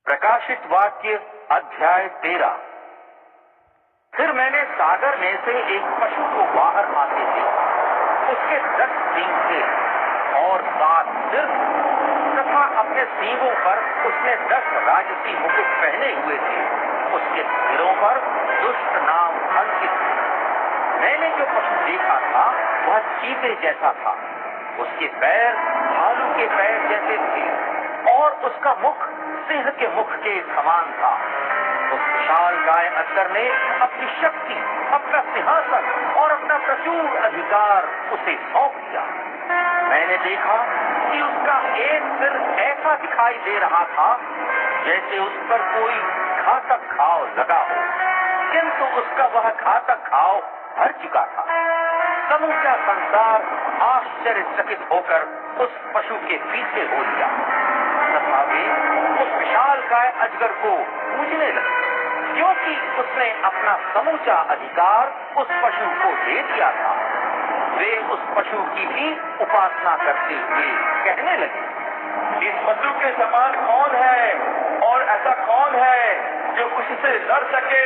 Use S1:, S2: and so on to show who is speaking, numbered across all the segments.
S1: प्रकाशित वाक्य अध्याय 13। फिर मैंने सागर में से एक पशु को बाहर आते देखा। उसके 10 सींग थे और 7 सिर तथा अपने सींगों पर उसने 10 राजसी मुकुट पहने हुए थे। उसके सिरों पर दुष्ट नाम अंकित थे। मैंने जो पशु देखा था वह चीते जैसा था। उसके पैर भालू के पैर जैसे थे और उसका मुख सिंह के मुख के समान था। उस विशाल गाय अजगर ने अपनी शक्ति, अपना सिंहासन और अपना प्रचुर अधिकार उसे सौंप दिया। मैंने देखा कि उसका एक सिर ऐसा दिखाई दे रहा था जैसे उस पर कोई घातक घाव लगा हो, किंतु उसका वह घातक घाव भर चुका था। समूचा संसार आश्चर्यचकित होकर उस पशु के पीछे हो लिया तथा वे उस विशाल गाय अजगर को पूजने लगे, क्योंकि उसने अपना समूचा अधिकार उस पशु को दे दिया था। वे उस पशु की भी उपासना करते हुए कहने लगे,
S2: इस पशु के समान कौन है और ऐसा कौन है जो उससे लड़ सके।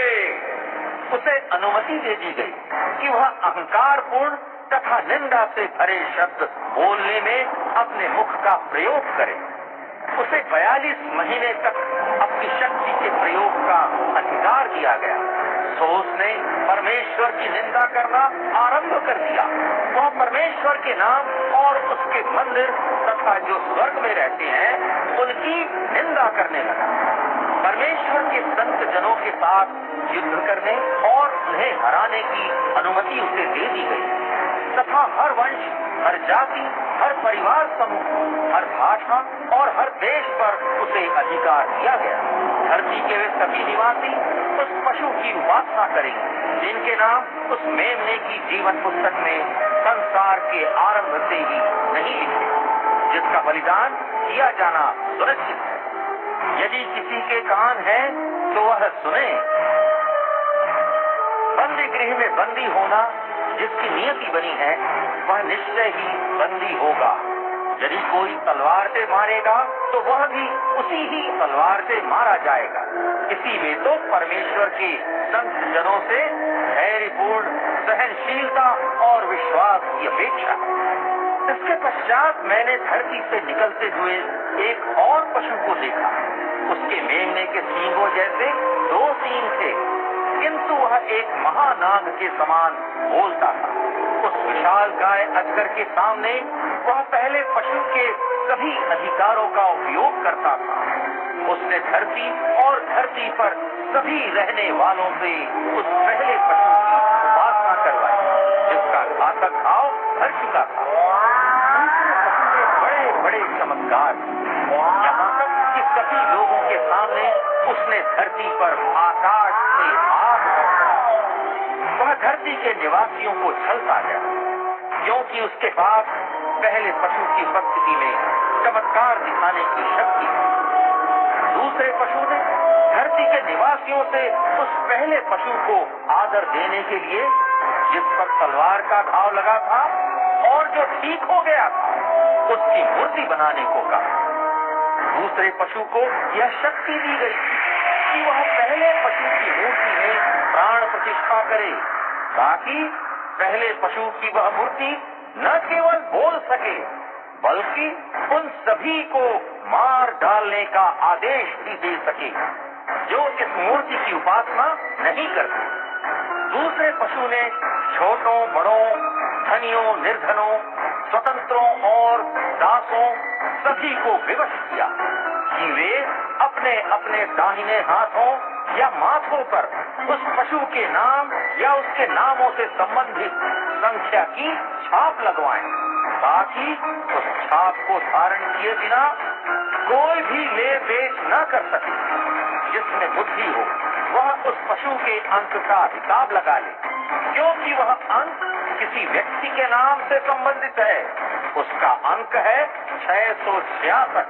S1: उसे अनुमति दे दी गई कि वह अहंकारपूर्ण तथा निंदा से भरे शब्द बोलने में अपने मुख का प्रयोग करे। उसे 42 महीने तक अपनी शक्ति के प्रयोग का अधिकार दिया गया। तो उसने परमेश्वर की निंदा करना आरंभ कर दिया। वह परमेश्वर के नाम और उसके मंदिर तथा जो स्वर्ग में रहते हैं उनकी निंदा करने लगा। परमेश्वर के संत जनों के साथ युद्ध करने और उन्हें हराने की अनुमति उसे दे दी गई तथा हर वंश, हर जाति, हर परिवार समूह, हर भाषा और हर देश पर उसे अधिकार दिया गया। धरती के वे सभी निवासी उस पशु की उपासना करेंगे जिनके नाम उस मेमने की जीवन पुस्तक में संसार के आरंभ से ही नहीं लिखे, जिसका बलिदान किया जाना सुनिश्चित है। यदि किसी के कान है तो वह सुने। बंदी गृह में बंदी होना जिसकी नियति बनी है वह निश्चय ही बंदी होगा। यदि कोई तलवार से मारेगा तो वह भी उसी ही तलवार से मारा जाएगा। इसी में तो परमेश्वर के संत जनों से धैर्यपूर्ण सहनशीलता और विश्वास की अपेक्षा है। इसके पश्चात मैंने धरती से निकलते हुए एक और पशु को देखा। उसके मेमने के सींगों जैसे 2 सींग थे, किंतु वह एक महानाग के समान बोलता था। उस विशाल गाय अजगर के सामने वह पहले पशु के सभी अधिकारों का उपयोग करता था। उसने धरती और धरती पर सभी रहने वालों से उस पहले पशु की उपासना करवाई जिसका घातक घाव भर चुका था। बड़े बड़े चमत्कार, यहाँ तक कि सभी लोगों के सामने उसने धरती पर आकाश से आग बरसाई। वह धरती के निवासियों को छलता गया, क्योंकि उसके पास पहले पशु की उपस्थिति में चमत्कार दिखाने की शक्ति थी। दूसरे पशु ने धरती के निवासियों से उस पहले पशु को आदर देने के लिए जिस पर तलवार का घाव लगा था और जो ठीक हो गया था उसकी मूर्ति बनाने को कहा। दूसरे पशु को यह शक्ति दी गई थी कि वह पहले पशु की मूर्ति में प्राण प्रतिष्ठा करे, ताकि पहले पशु की वह मूर्ति न केवल बोल सके बल्कि उन सभी को मार डालने का आदेश भी दे सके जो इस मूर्ति की उपासना नहीं करते। दूसरे पशु ने छोटों बड़ों, धनियों निर्धनों, स्वतंत्रों और दासों सभी को विवश किया कि वे अपने अपने दाहिने हाथों या माथों पर उस पशु के नाम या उसके नामों से संबंधित संख्या की छाप लगवाएं, ताकि उस छाप को धारण किए बिना कोई भी ले बेच न कर सके। जिसमें बुद्धि हो वह उस पशु के अंक का हिसाब लगा ले, क्योंकि वह अंक किसी व्यक्ति के नाम से संबंधित है। उसका अंक है 666।